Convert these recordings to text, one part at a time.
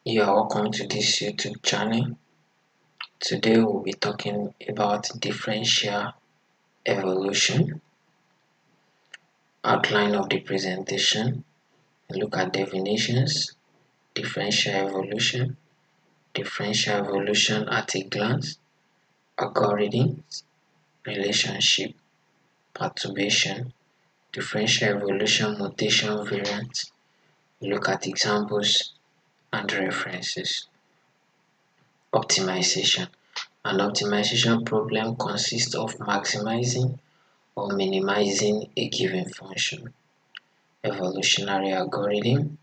You are welcome to this YouTube channel. Today we'll be talking about differential evolution. Outline of the presentation. Look at definitions, differential evolution at a glance, algorithms, relationship, perturbation, differential evolution mutation variants. Look at examples and references. Optimization. An optimization problem consists of maximizing or minimizing a given function. Evolutionary algorithm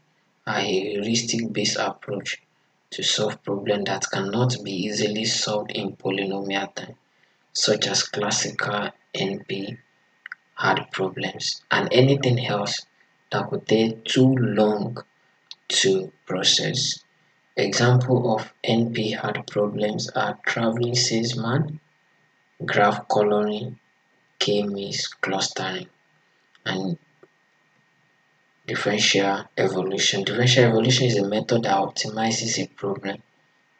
are a heuristic-based approach to solve problems that cannot be easily solved in polynomial time, such as classical NP-hard problems, and anything else that could take too long to process. Examples of NP-hard problems are traveling salesman, graph coloring, K-means clustering, and differential evolution. Differential evolution is a method that optimizes a problem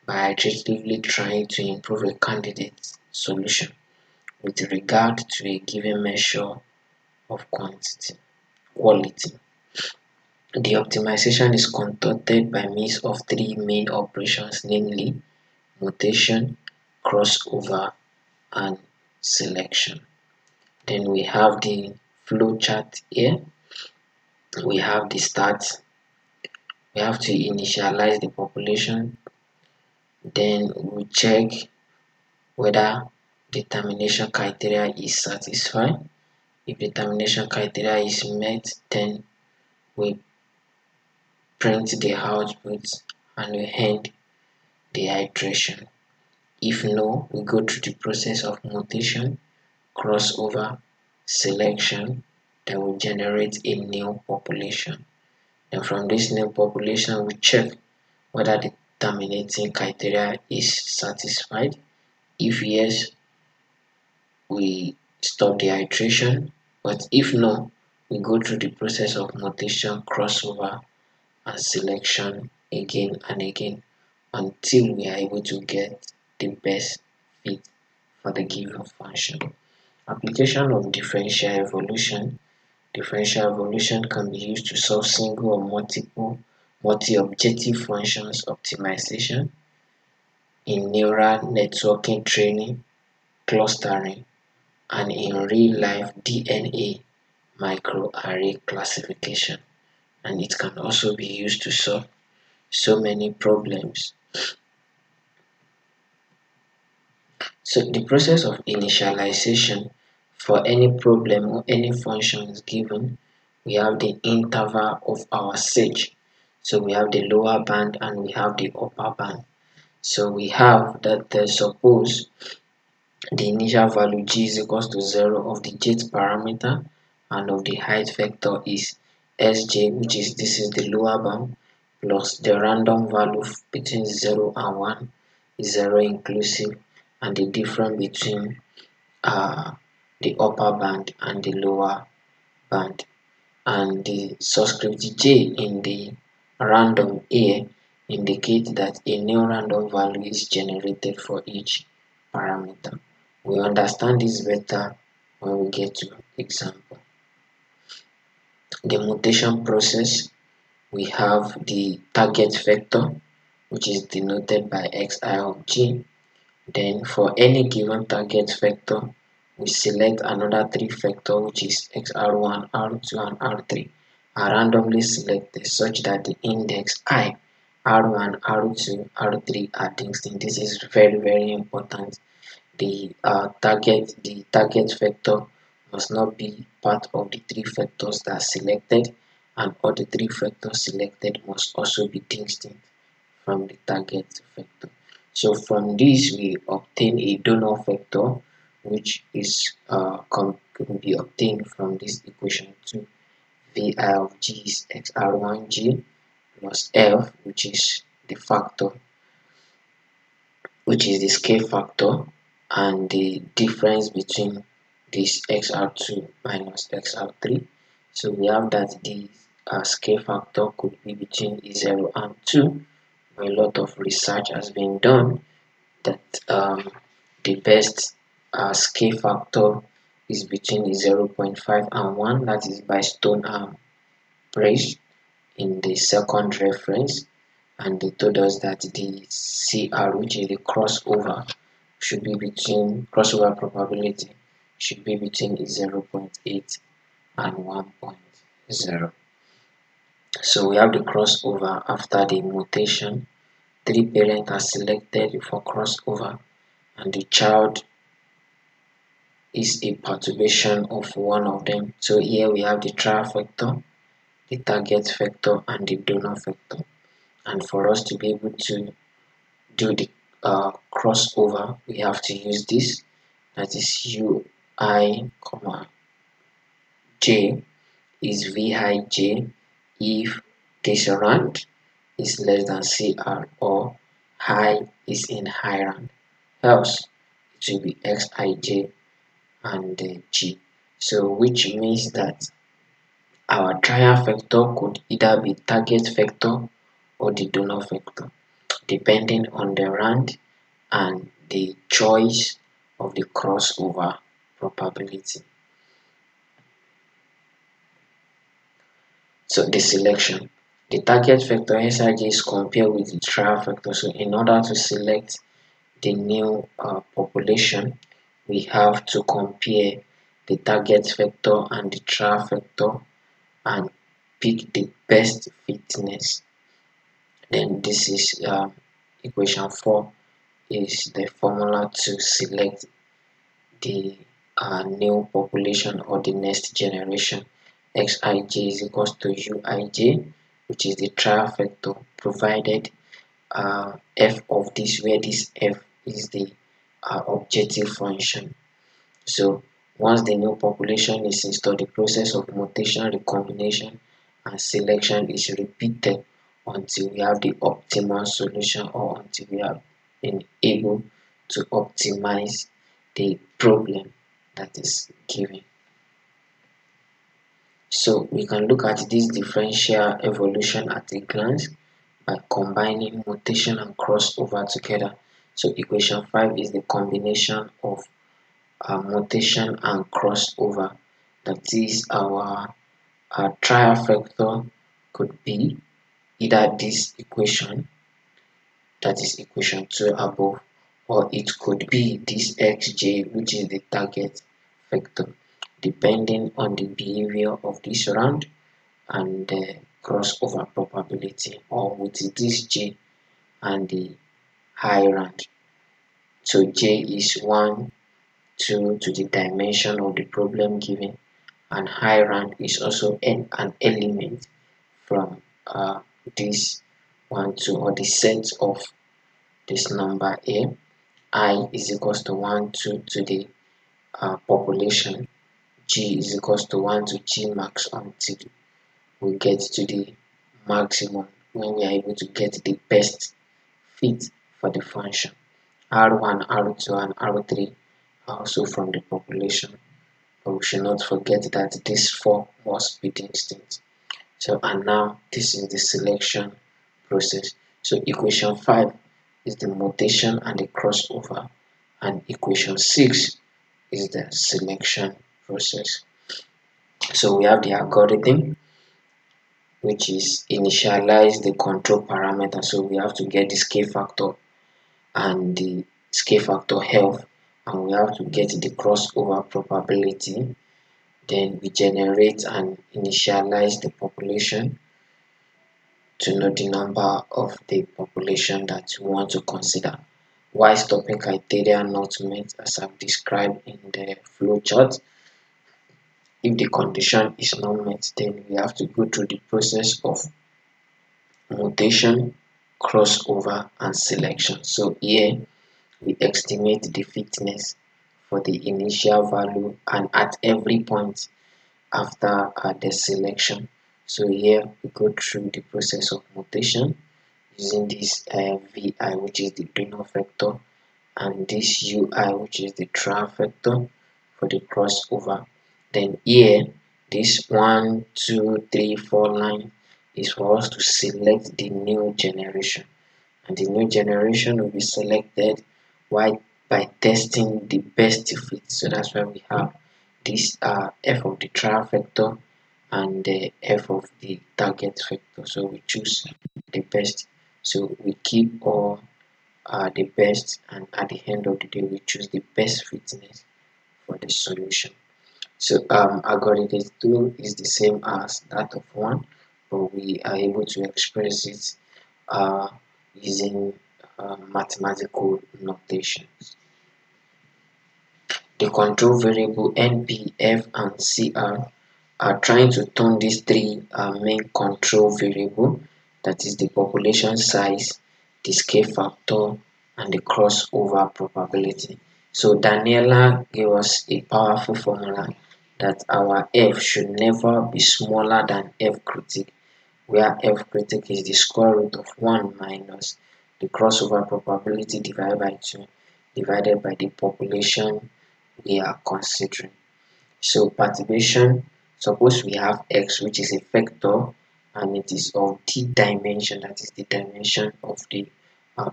by iteratively trying to improve a candidate's solution with regard to a given measure of quality. The optimization is conducted by means of three main operations, namely mutation, crossover, and selection. Then we have the flow chart here. We have the start. We have to initialize the population. Then we check whether determination criteria is satisfied. If determination criteria is met, then we print the output and we end the iteration. If no, we go through the process of mutation, crossover, selection, then we generate a new population. And from this new population, we check whether the terminating criteria is satisfied. If yes, we stop the iteration, but if no, we go through the process of mutation, crossover, and selection again and again until we are able to get the best fit for the given function. Application of differential evolution. Differential evolution can be used to solve single or multiple multi-objective functions optimization in neural networking training, clustering, and in real-life DNA microarray classification. And it can also be used to solve so many problems. So the process of initialization for any problem or any function is given. We have the interval of our search. So we have the lower band and we have the upper band. So we have that suppose the initial value g is equals to 0 of the j parameter and of the height vector is sj, which is this is the lower bound, plus the random value between 0 and 1 is 0 inclusive, and the difference between the upper band and the lower band. And the subscript j in the random here indicate that a new random value is generated for each parameter. We understand this better when we get to example. The mutation process, we have the target vector, which is denoted by xi of g. Then for any given target vector, we select another three vector, which is xr1, r2, and r3, are randomly selected such that the index I, r1, r2, r3 are distinct. This is very important. The target vector must not be part of the three vectors that are selected, and all the three vectors selected must also be distinct from the target vector. So from this we obtain a donor vector, which is can be obtained from this equation 2. Vi of g is xr1g plus f, which is the factor, which is the scale factor, and the difference between this xr2 minus xr3. So we have that the scale factor could be between 0 and 2, a lot of research has been done that the best scale factor is between 0.5 and 1, that is by Stone Price in the second reference, and they told us that the CR, which is the crossover probability, should be between 0.8 and 1.0. So we have the crossover after the mutation. Three parents are selected for crossover, and the child is a perturbation of one of them. So here we have the trial factor, the target factor, and the donor factor. And for us to be able to do the crossover, we have to use this, that is ui comma j is vij if this rand is less than cr or high is in high rand, else it will be xij and g. So which means that our trial factor could either be target factor or the donor factor, depending on the rand and the choice of the crossover probability. So the selection. The target factor SIJ is compared with the trial factor. So in order to select the new population, we have to compare the target factor and the trial factor and pick the best fitness. Then this is equation 4 is the formula to select the new population or the next generation. Xij is equals to Uij, which is the trial factor, provided f of this, where this f is the objective function. So once the new population is installed, the process of mutation, recombination, and selection is repeated until we have the optimal solution or until we have been able to optimize the problem that is given. So we can look at this differential evolution at a glance by combining mutation and crossover together. So equation 5 is the combination of mutation and crossover. That is our trial factor could be either this equation, that is equation 2 above, or it could be this xj, which is the target factor, depending on the behavior of this round and the crossover probability, or with this j and the high round. So j is 1, 2 to the dimension of the problem given, and high round is also an element from this 1, 2, or the set of this number a. I is equals to 1, 2 to the population. G is equals to 1 to G max until we get to the maximum, when we are able to get the best fit for the function. R1, R2, and R3 are also from the population, but we should not forget that these 4 must be distinct. So, and now this is the selection process. So equation 5 is the mutation and the crossover, and equation 6 is the selection process. So we have the algorithm, which is initialize the control parameter. So we have to get the scale factor and the scale factor health, and we have to get the crossover probability. Then we generate and initialize the population to know the number of the population that we want to consider. Why stopping criteria not met, as I've described in the flowchart. If the condition is not met, then we have to go through the process of mutation, crossover, and selection. So here we estimate the fitness for the initial value and at every point after the selection. So here we go through the process of mutation using this vi, which is the donor factor, and this ui, which is the trial factor for the crossover. Then here this 1, 2, 3, 4 line is for us to select the new generation. and the new generation will be selected why by testing the best fit. So that's why we have this f of the trial vector and the f of the target vector. So we choose the best. So we keep all the best, and at the end of the day we choose the best fitness for the solution. So algorithm 2 is the same as that of 1, but we are able to express it uh, using mathematical notations. The control variable NP, F, and CR are trying to turn these three main control variable, that is the population size, the scale factor, and the crossover probability. So Daniela gave us a powerful formula that our F should never be smaller than F critic, where F critic is the square root of 1 minus the crossover probability divided by 2 divided by the population we are considering. So perturbation, suppose we have x which is a vector and it is of d dimension, that is the dimension of the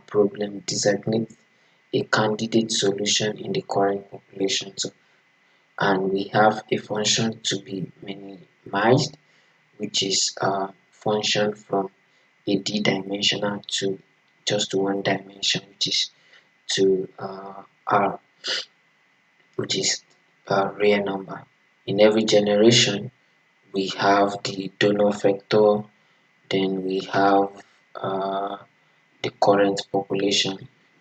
problem, designate a candidate solution in the current population. So, and we have a function to be minimized, which is a function from a d-dimensional to just one dimension, which is to r, which is a real number. In every generation, we have the donor vector, then we have uh, the current population.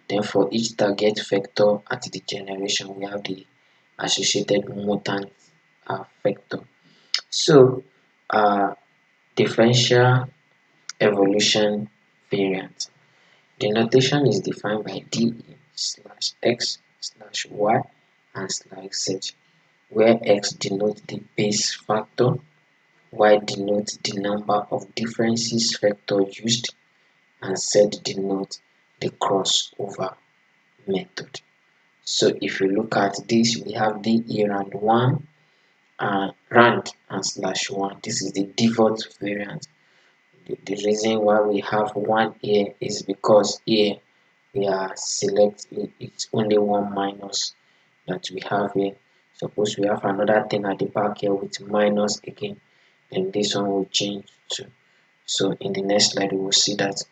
Then for each target vector at the generation, we have the associated mutant vector. So, differential evolution variant. The notation is defined by DE slash X slash Y and slash Z, where X denotes the base factor, Y denotes the number of differences vector used, and Z denotes the crossover method. So if you look at this, we have DE rand 1 and rand and slash 1. This is the default variant. The reason why we have 1 here is because here we are selecting, it's only 1 minus that we have here. Suppose we have another thing at the back here with minus again, then this one will change to. So in the next slide we will see that.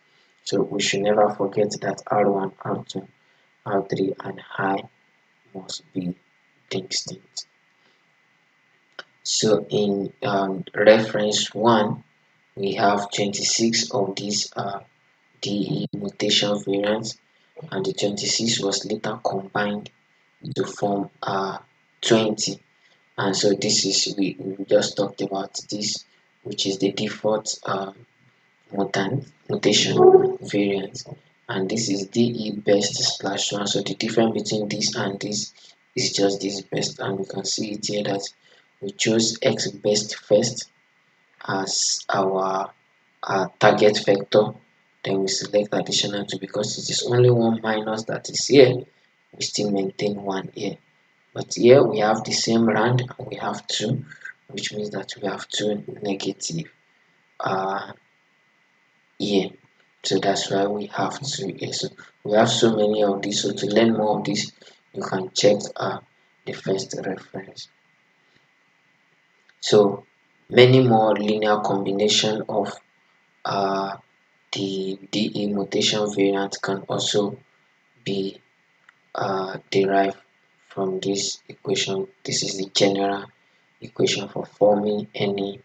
So we should never forget that R1, R2, R3 and I must be distinct. So in reference 1, we have 26 of these DE mutation variants, and the 26 was later combined to form 20. And so this is, we just talked about this, which is the default mutation variant, and this is DE best slash 1. So the difference between this and this is just this best, and we can see it here that we chose X best first as our target vector, then we select additional 2 because it is only 1 minus that is here, we still maintain 1 here. But here we have the same rand and we have 2, which means that we have 2 negative here. So that's why we have 2 here. So we have so many of these. So to learn more of this, you can check the first reference. So many more linear combination of the DE mutation variant can also be derived from this equation. This is the general equation for forming any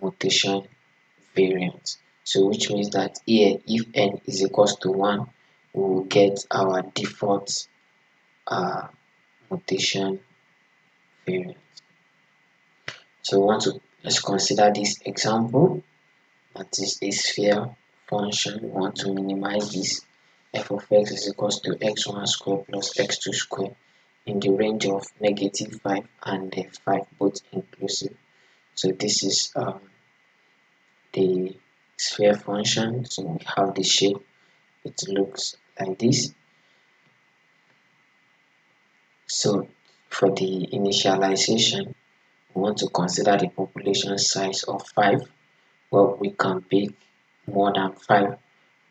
mutation variant. So which means that here, if n is equals to 1, we will get our default mutation variant. So let's consider this example. That is a sphere function. We want to minimize this. F of x is equals to x1 square plus x2 square in the range of -5 and 5, both inclusive. So this is the sphere function. So we have the shape, it looks like this. So for the initialization, we want to consider the population size of 5. Well, we can pick more than 5,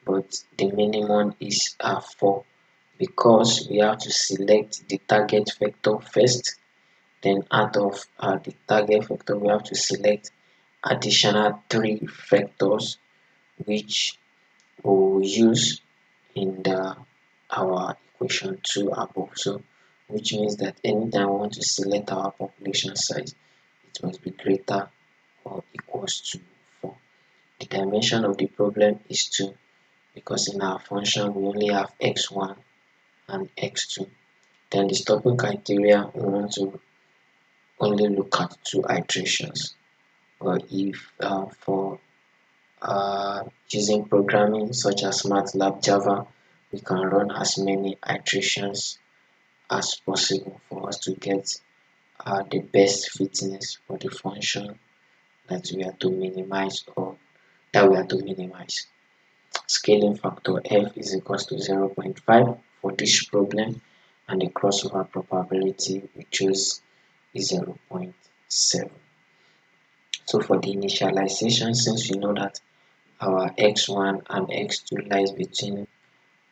but the minimum is 4 because we have to select the target vector first. Then out of the target vector, we have to select additional 3 vectors which we will use in our equation 2 above. So which means that anytime we want to select our population size, it must be greater or equals to 4. The dimension of the problem is 2 because in our function we only have x1 and x2. Then the stopping criteria, we want to only look at 2 iterations. But if for using programming such as MATLAB, Java, we can run as many iterations as possible for us to get the best fitness for the function that we are to minimize or that we are to minimize. Scaling factor f is equals to 0.5 for this problem, and the crossover probability we choose is 0.7. So for the initialization, since we know that our x1 and x2 lies between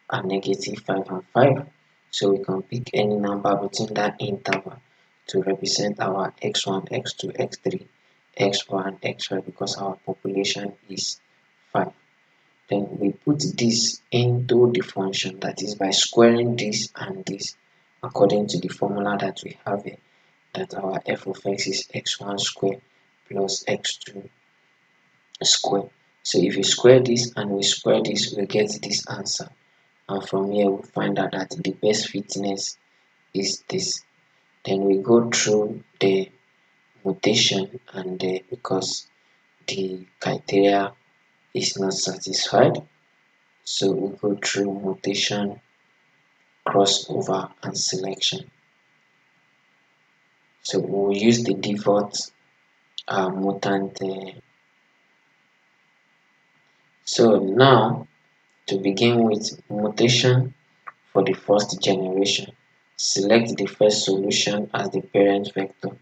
a -5 and 5, so we can pick any number between that interval to represent our x1, x2, x3, x4 and x5 because our population is 5. Then we put this into the function, that is by squaring this and this according to the formula that we have here, that our f of x is x1 squared plus x2 squared. So if we square this and we square this, we get this answer. And from here we find out that the best fitness is this. Then we go through the mutation, and because the criteria is not satisfied, so we go through mutation, crossover and selection. So we'll use the default mutant. So now to begin with mutation for the first generation, select the first solution as the parent vector.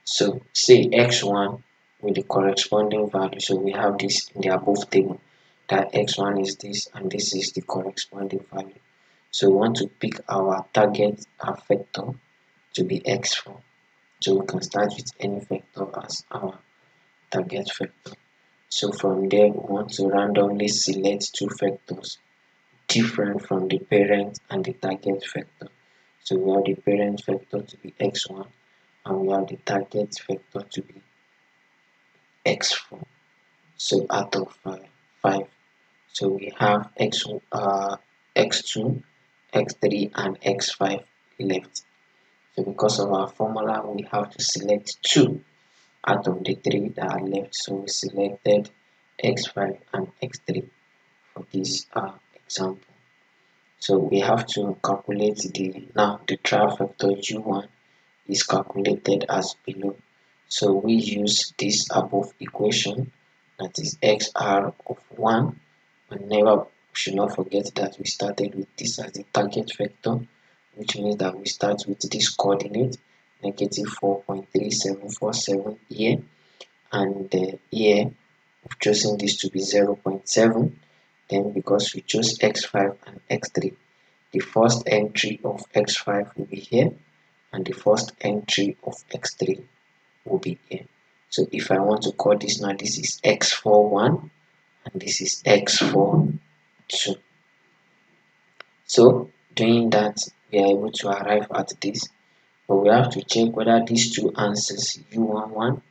So say x1 with the corresponding value. So we have this in the above table that x1 is this and this is the corresponding value. So we want to pick our target vector to be x4. So we can start with any vector as our target vector. So from there we want to randomly select 2 vectors different from the parent and the target vector. So we have the parent vector to be x1 and we have the target vector to be x4. So out of 5, so we have x2, x3 and x5 left. So because of our formula, we have to select 2 out of the 3 that are left. So we selected x5 and x3 for this example. So we have to calculate the trial factor u1 is calculated as below. So we use this above equation, that is xr of 1, and we should not forget that we started with this as the target vector, which means that we start with this coordinate -4.3747 here, and here we've chosen this to be 0.7. Then because we chose x5 and x3, the first entry of x5 will be here and the first entry of x3 will be here. So if I want to call this now, this is x41 and this is x42. So doing that, we are able to arrive at this, but we have to check whether these two answers u11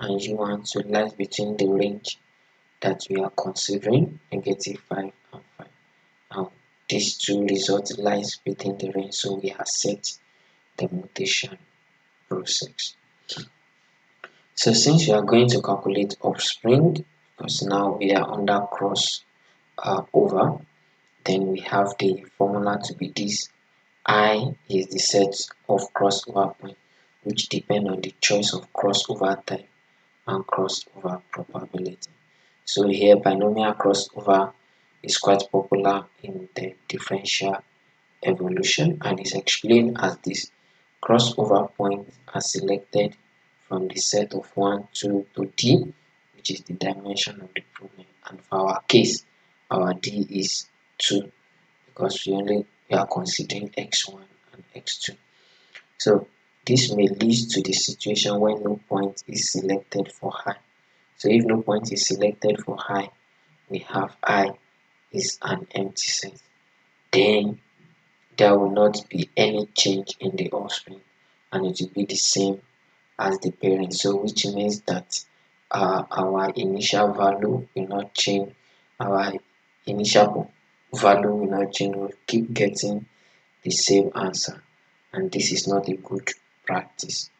and u12 lies between the range that we are considering, -5 and 5. Now these two results lies within the range, so we accept the mutation process. So since we are going to calculate offspring, because now we are under cross over, then we have the formula to be this: I is the set of crossover points which depend on the choice of crossover type and crossover probability. So here binomial crossover is quite popular in the differential evolution and is explained as this: crossover points are selected from the set of 1, 2 to d, which is the dimension of the problem. And for our case, our D is 2 because we are considering x1 and x2. So this may lead to the situation when no point is selected for I. So if no point is selected for I, we have I is an empty set. Then there will not be any change in the offspring and it will be the same as the parent. So which means that our initial value will not change. Our initial value will not change. We'll keep getting the same answer, and this is not a good practice.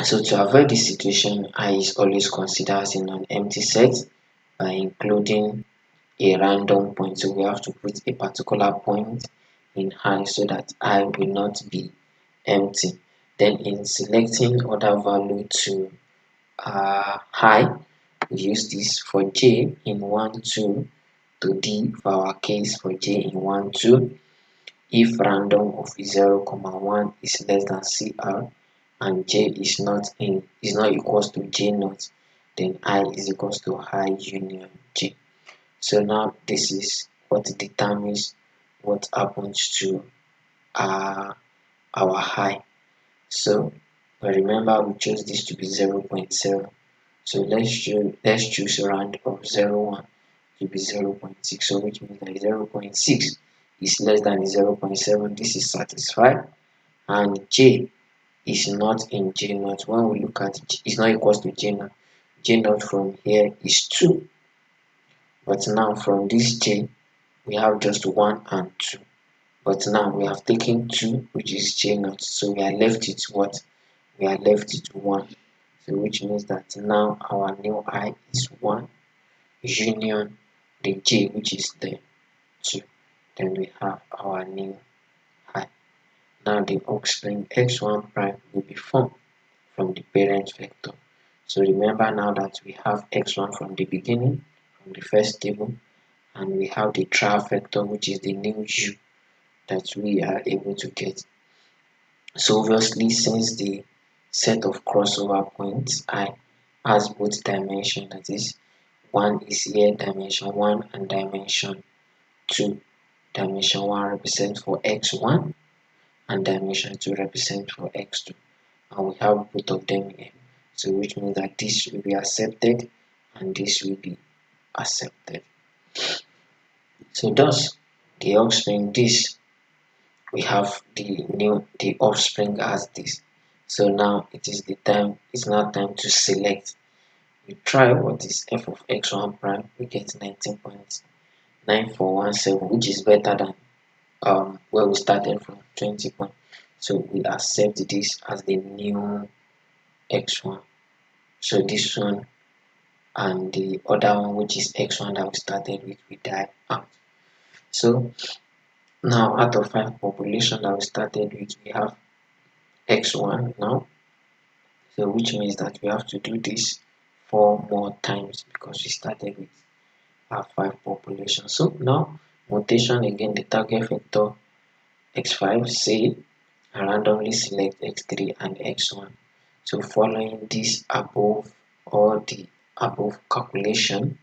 So to avoid this situation, I is always considered as a non-empty set by including a random point. So we have to put a particular point in I so that I will not be empty. Then in selecting other value to I, we use this for J in 1, 2 to D for our case for J in 1, 2. If random of 0, 1 is less than CR and J is not equals to J naught, then I is equals to I union J. So now this is what determines what happens to our I. So but remember we chose this to be 0.0. So let's choose round of 0.1 to be 0.6. So which means that 0.6 is less than 0.7. This is satisfied, and J is not in J naught. When we look at J, it's not equals to J naught. J naught from here is 2. But now from this J, we have just 1 and 2. But now we have taken 2, which is J naught. So we are left with what? We are left with 1. So which means that now our new I is 1 union the J, which is the 2. Then we have our new I. Now the offspring x1 prime will be formed from the parent vector. So remember now that we have x1 from the beginning, from the first table, and we have the trial vector, which is the new u that we are able to get. So obviously, since the set of crossover points I has both dimension, that is, one is here dimension 1 and dimension 2. Dimension 1 represents for x1 and dimension 2 represents for x2. And we have both of them here. So which means that this will be accepted and this will be accepted. So thus the offspring this we have the offspring as this. So now it's now time to select. We try what is f of x1 prime, we get 19.9417, which is better than where we started from 20 point. So we accept this as the new x1. So this one and the other one, which is x1 that we started with, we die out. So now out of 5 population that we started with, we have x1 now. So which means that we have to do this 4 more times because we started with our 5 population. So now mutation again, the target vector x5, say I randomly select x3 and x1. So following this above or the above calculation,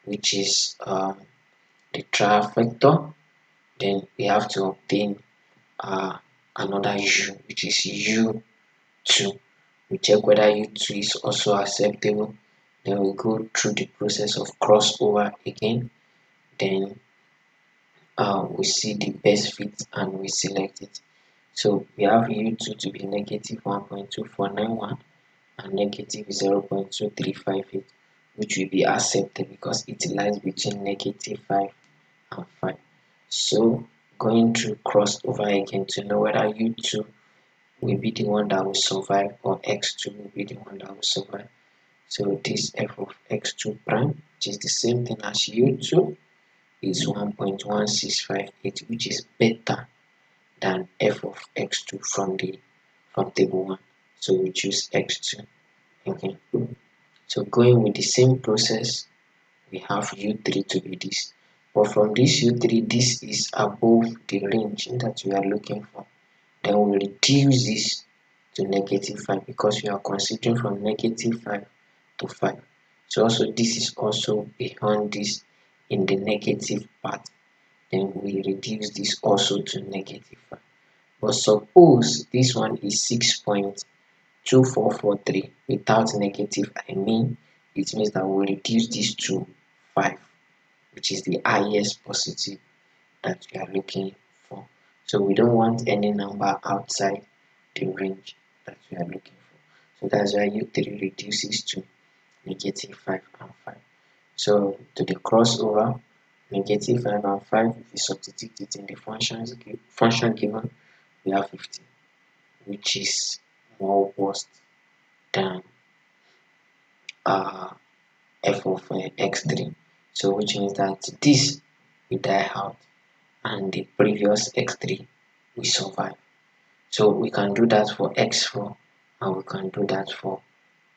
which is the trial vector, then we have to obtain another u, which is u2. We check whether u2 is also acceptable. Then we go through the process of crossover again. Then we see the best fit and we select it. So we have u2 to be negative 1.2491 and negative 0.2358, which will be accepted because it lies between negative 5 and 5. So going through crossover again to know whether u2 will be the one that will survive or x2 will be the one that will survive. So this f of x2 prime, which is the same thing as u2, is 1.1658, which is better than f of x2 from table 1. So we choose x2 again. So going with the same process, we have u3 to be this. But from this u3, this is above the range that we are looking for. Then we reduce this to negative 5 because we are considering from negative 5 to 5. So also this is also beyond this in the negative part, then we reduce this also to negative 5. But suppose this one is 6.2443 without negative, it means that we reduce this to 5, which is the highest positive that we are looking for. So we don't want any number outside the range that we are looking for. So that's why U3 reduces to negative 5 and 5. So to the crossover, negative 5 and 5, if we substitute it in the function given, we have 15, which is more worse than uh, f of x3. So which means that this will die out and the previous x3 will survive. So we can do that for x4 and we can do that for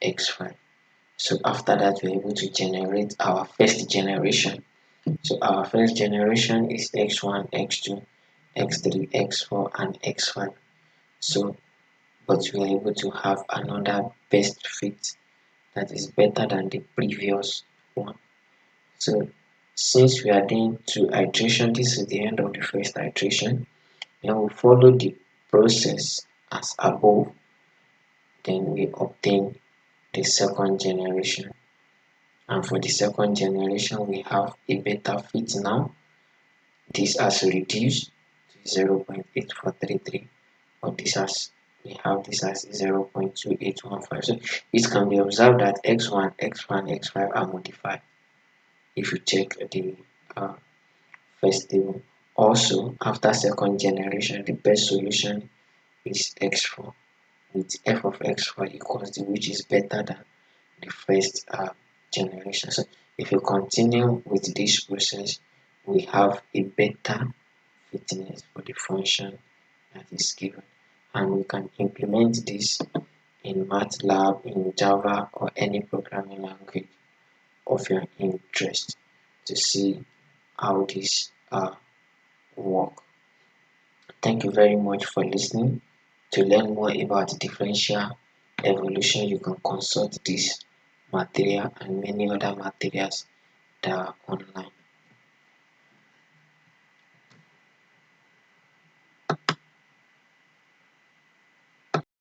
x5. So after that, we're able to generate our first generation. So our first generation is x1, x2, x3, x4, and x5. So, but we are able to have another best fit that is better than the previous one. So since we are doing 2 iteration, this is the end of the first iteration. Then we follow the process as above, then we obtain the second generation. And for the second generation, we have a better fit now. This has reduced to 0.8433, but we have this as 0.2815. So it can be observed that x1, x1, x5 are modified if you check the uh, first table. Also, after second generation, the best solution is x4 with f of x4 equals to, which is better than the first generation. So if you continue with this process, we have a better fitness for the function that is given, and we can implement this in MATLAB, in Java, or any programming language of your interest to see how this work. Thank you very much for listening. To learn more about differential evolution, you can consult this material and many other materials that are online.